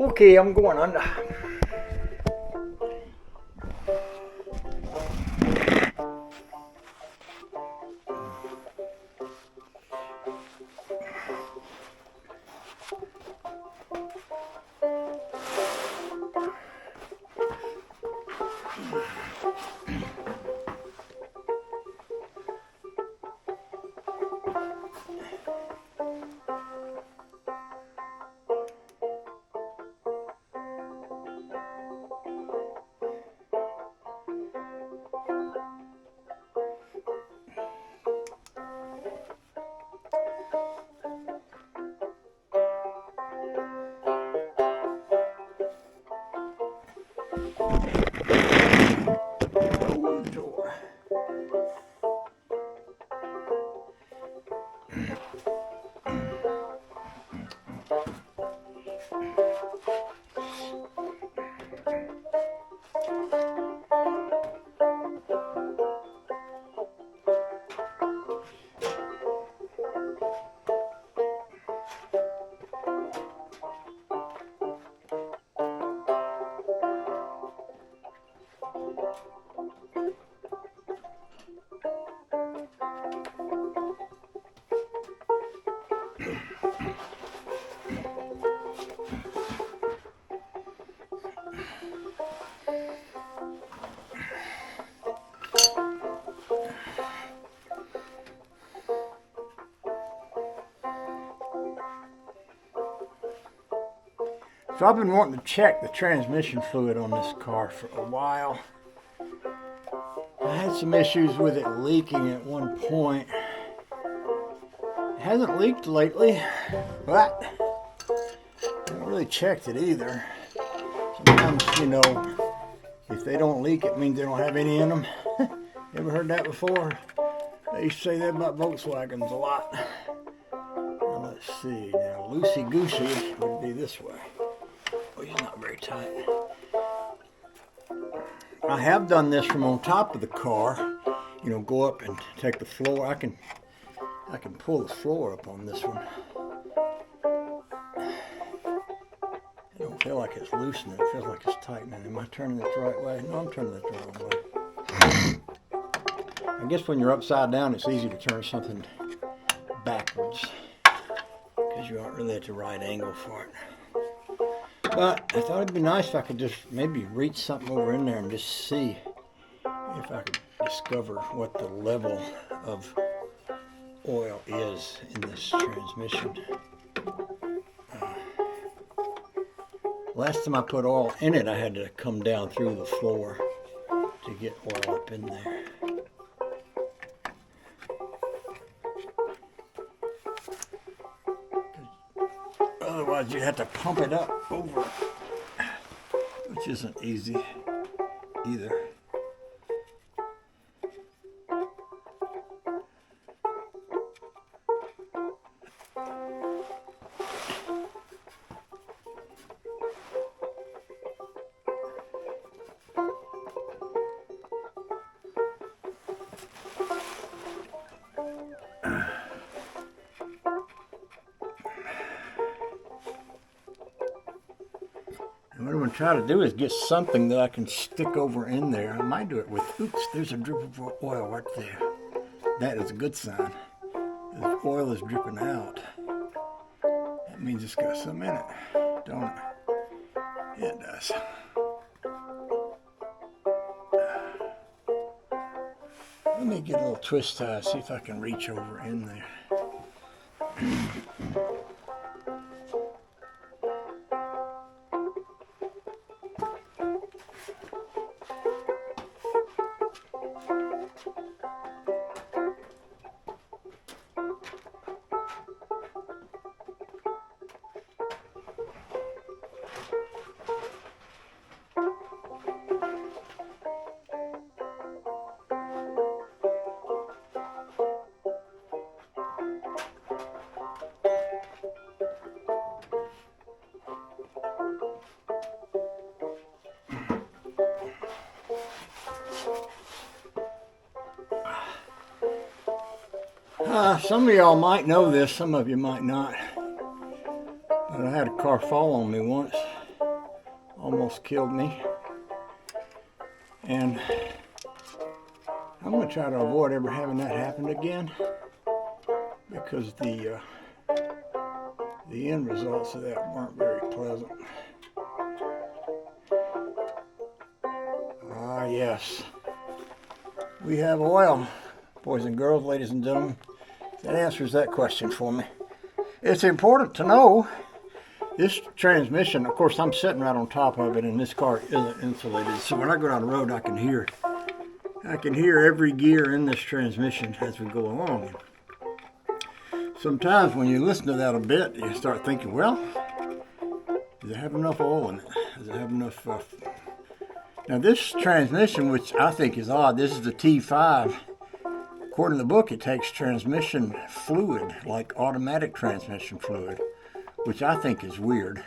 Okay, I'm going under. So I've been wanting to check the transmission fluid on this car for a while. I had some issues with it leaking at one point. It hasn't leaked lately, but I haven't really checked it either. Sometimes, if they don't leak, it means they don't have any in them. You ever heard that before? They used to say that about Volkswagens a lot. Now, let's see. Now, loosey-goosey would be this way. Oh, he's not very tight. I have done this from on top of the car. Go up and take the floor. I can pull the floor up on this one. I don't feel like it's loosening. It feels like it's tightening. Am I turning it the right way? No, I'm turning it the wrong way. I guess when you're upside down, it's easy to turn something backwards because you aren't really at the right angle for it. But I thought it'd be nice if I could just maybe reach something over in there and just see if I could discover what the level of oil is in this transmission. Last time I put oil in it, I had to come down through the floor to get oil up in there. Otherwise, you'd have to pump it up over, which isn't easy either. What I'm going to try to do is get something that I can stick over in there. I might do it with, oops, there's a drip of oil right there. That is a good sign. The oil is dripping out. That means it's got some in it, don't it? Yeah, it does. Let me get a little twist tie, see if I can reach over in there. Some of y'all might know this, some of you might not. But I had a car fall on me once. almost killed me. And I'm going to try to avoid ever having that happen again, because the end results of that weren't very pleasant. Ah, yes. We have oil, boys and girls, ladies and gentlemen. That answers that question for me. It's important to know this transmission, of course, I'm sitting right on top of it, and this car isn't insulated. So when I go down the road, I can hear it. I can hear every gear in this transmission as we go along. Sometimes when you listen to that a bit, you start thinking, well, does it have enough oil in it? Does it have enough? Now this transmission, which I think is odd, this is the T5. According to the book, it takes transmission fluid, like automatic transmission fluid, which I think is weird.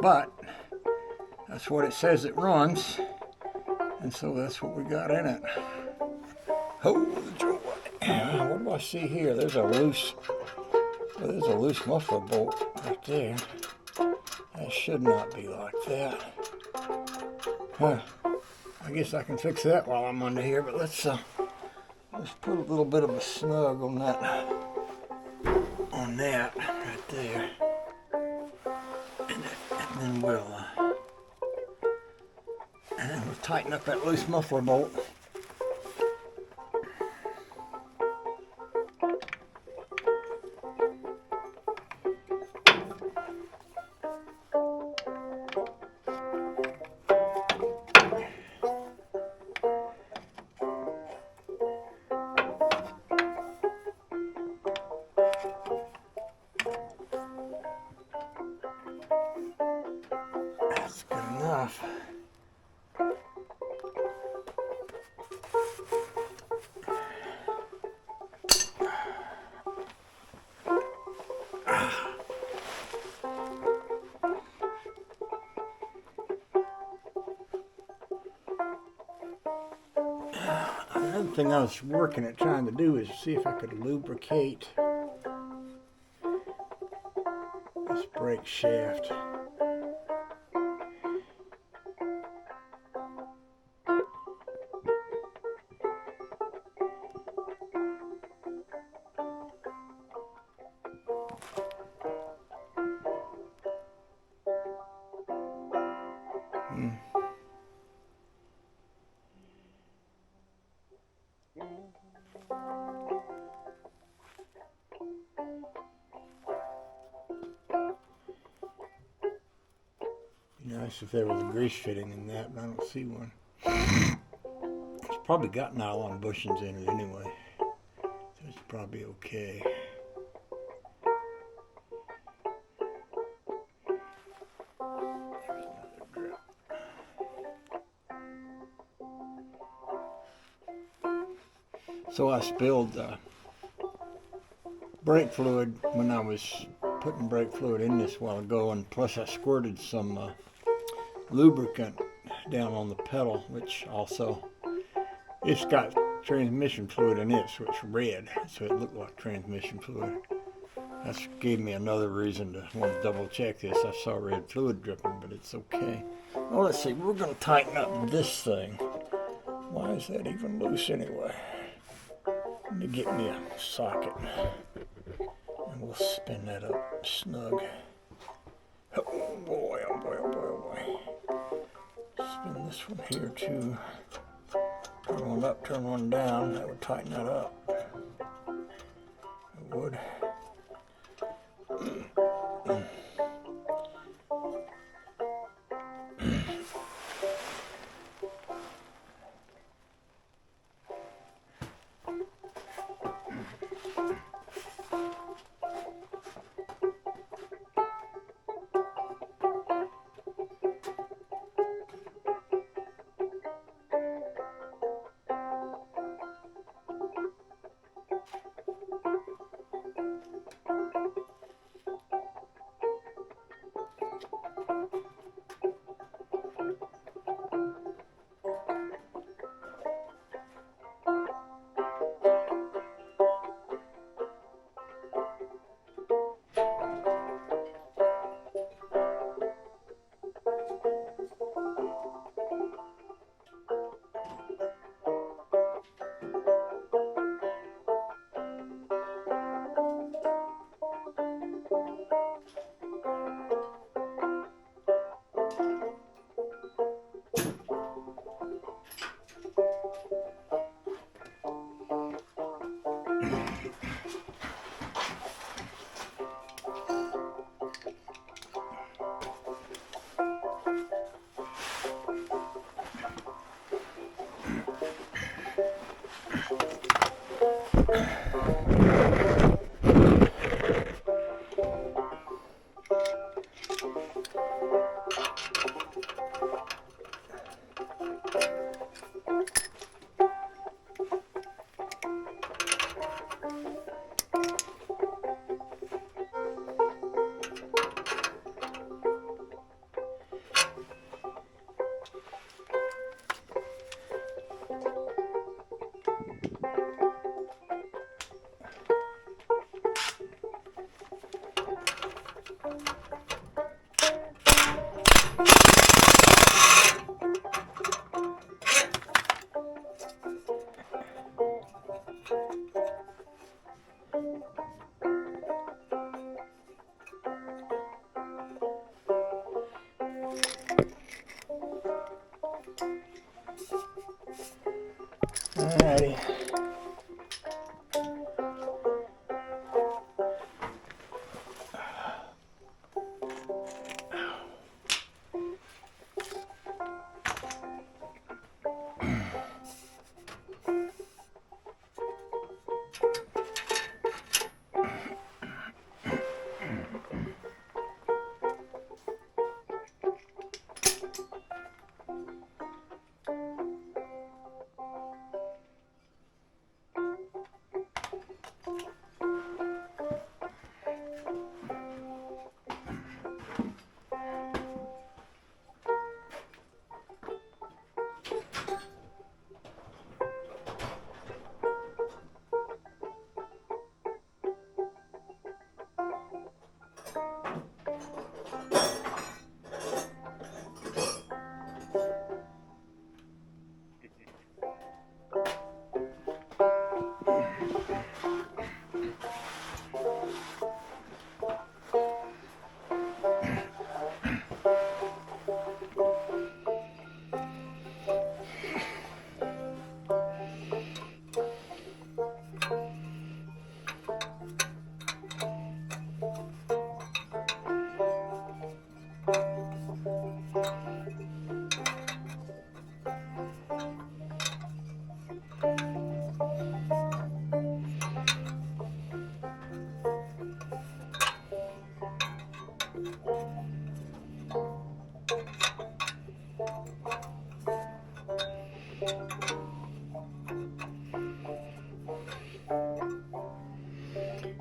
But that's what it says it runs, and so that's what we got in it. Oh, joy. What do I see here? There's a loose muffler bolt right there. That should not be like that. Huh. I guess I can fix that while I'm under here, but let's put a little bit of a snug on that right there. And then we'll tighten up that loose muffler bolt. That's good enough. Another thing I was working at trying to do is see if I could lubricate this brake shaft. Nice if there was a grease fitting in that, but I don't see one. It's probably got nylon bushings in it anyway, so it's probably okay. There's another drip. So I spilled brake fluid when I was putting brake fluid in this a while ago, and plus I squirted some lubricant down on the pedal, which also, it's got transmission fluid in it, so it's red, so it looked like transmission fluid. That gave me another reason to want to double check this. I saw red fluid dripping, but it's okay. Well, let's see, we're going to tighten up this thing. Why is that even loose anyway? Let me get me a socket, and we'll spin that up snug. Oh boy, oh boy, oh boy, oh boy. Spin this one here too. Turn one up, turn one down. That would tighten that up. It would. Alrighty.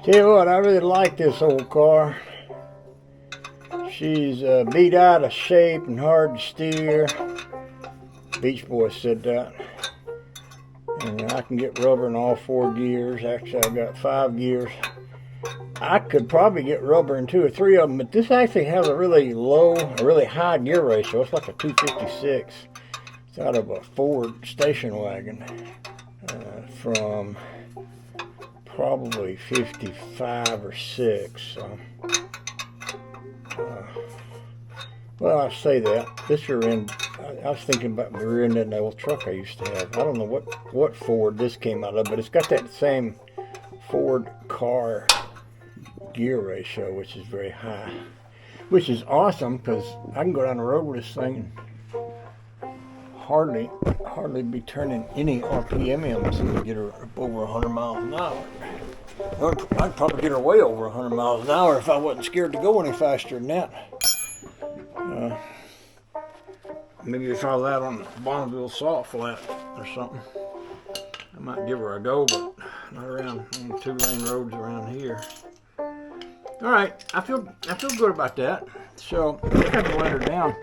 Tell you what, I really like this old car. She's beat out of shape and hard to steer. Beach Boys said that. And I can get rubber in all 4 gears. Actually, I've got 5 gears. I could probably get rubber in 2 or 3 of them, but this actually has a really high gear ratio. It's like a 256. It's out of a Ford station wagon from probably 55 or 6. So, well, I say that. This rear end, I was thinking about the rear end of the old truck I used to have. I don't know what Ford this came out of, but it's got that same Ford car gear ratio, which is very high, which is awesome because I can go down the road with this thing and hardly be turning any RPMs and get her up over 100 miles an hour. I'd probably get her way over 100 miles an hour if I wasn't scared to go any faster than that. Maybe try that on Bonneville Salt Flat or something. I might give her a go, but not around on the 2-lane roads around here. All right, I feel good about that. So I think I can let her down.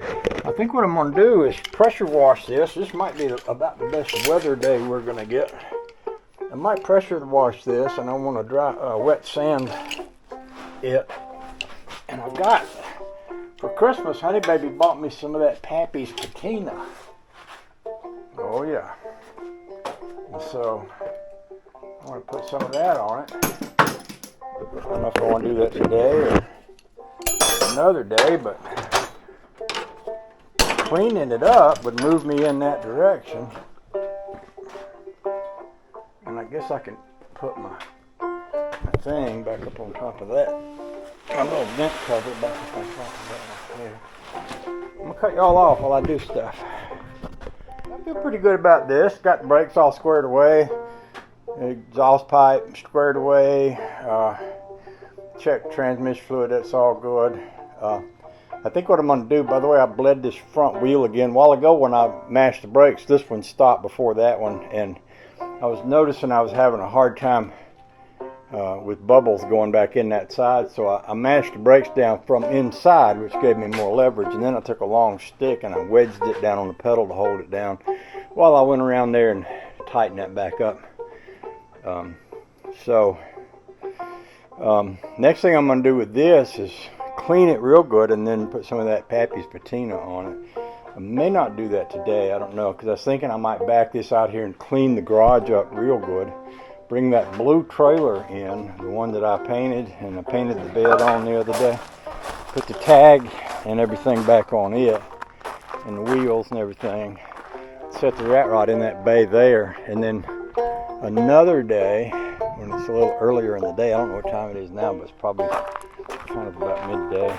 I think what I'm going to do is pressure wash this. This might be about the best weather day we're going to get. I might pressure wash this, and I want to dry wet sand it. And I've got, for Christmas, Honey Baby bought me some of that Pappy's patina. Oh yeah. And so I want to put some of that on it. I don't know if I want to do that today or another day, but cleaning it up would move me in that direction. And I guess I can put my thing back up on top of that. My little vent cover back up on top of that right there. I'm gonna cut y'all off while I do stuff. I feel pretty good about this. Got the brakes all squared away. Exhaust pipe squared away. Check transmission fluid, that's all good. I think what I'm going to do, by the way, I bled this front wheel again. A while ago when I mashed the brakes, this one stopped before that one, and I was noticing I was having a hard time with bubbles going back in that side, so I mashed the brakes down from inside, which gave me more leverage, and then I took a long stick and I wedged it down on the pedal to hold it down while I went around there and tightened that back up. Next thing I'm going to do with this is clean it real good and then put some of that Pappy's patina on it. I may not do that today, I don't know, because I was thinking I might back this out here and clean the garage up real good. Bring that blue trailer in, the one that I painted, and I painted the bed on the other day. Put the tag and everything back on it, and the wheels and everything. Set the rat rod in that bay there, and then another day, when it's a little earlier in the day, I don't know what time it is now, but it's probably kind of about midday.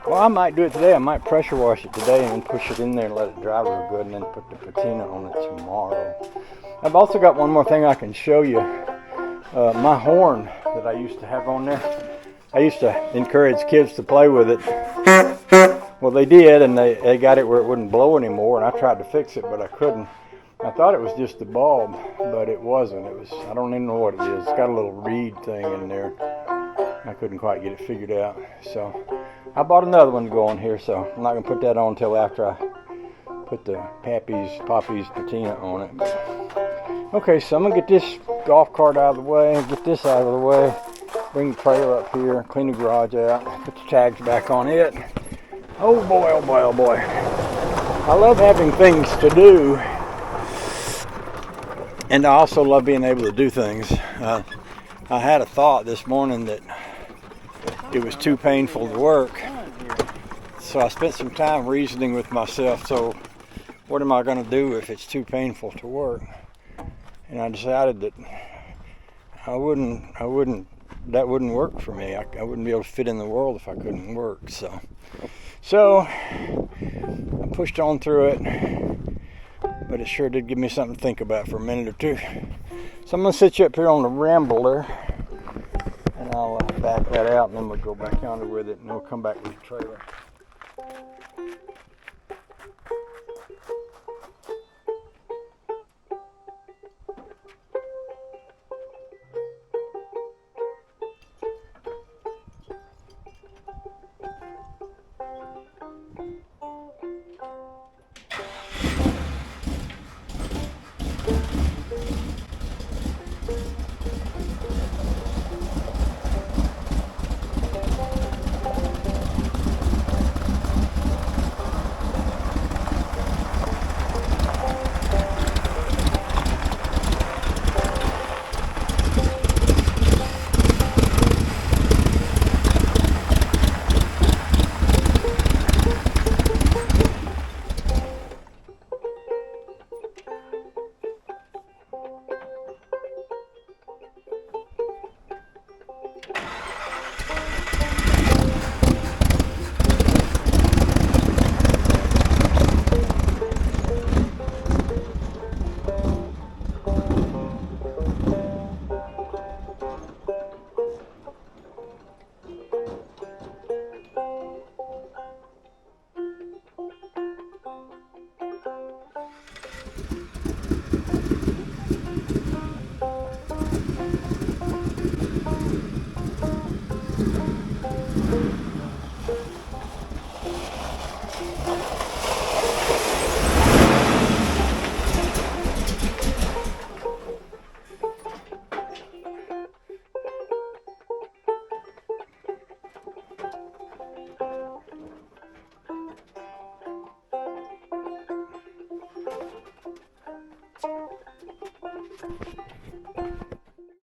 Well, I might do it today. I might pressure wash it today and then push it in there and let it dry real good, and then put the patina on it tomorrow. I've also got one more thing I can show you. My horn that I used to have on there. I used to encourage kids to play with it. Well, they did, and they got it where it wouldn't blow anymore, and I tried to fix it, but I couldn't. I thought it was just the bulb, but it wasn't. It was, I don't even know what it is. It's got a little reed thing in there. I couldn't quite get it figured out. So I bought another one to go on here, so I'm not going to put that on until after I put the Pappy's patina on it. Okay, so I'm going to get this golf cart out of the way, get this out of the way, bring the trailer up here, clean the garage out, put the tags back on it. Oh boy, oh boy, oh boy. I love having things to do. And I also love being able to do things. I had a thought this morning that it was too painful to work. So I spent some time reasoning with myself. So what am I going to do if it's too painful to work? And I decided that that wouldn't work for me. I wouldn't be able to fit in the world if I couldn't work. So I pushed on through it. But it sure did give me something to think about for a minute or two. So I'm going to sit you up here on the Rambler, and I'll back that out, and then we'll go back yonder with it, and we'll come back with the trailer.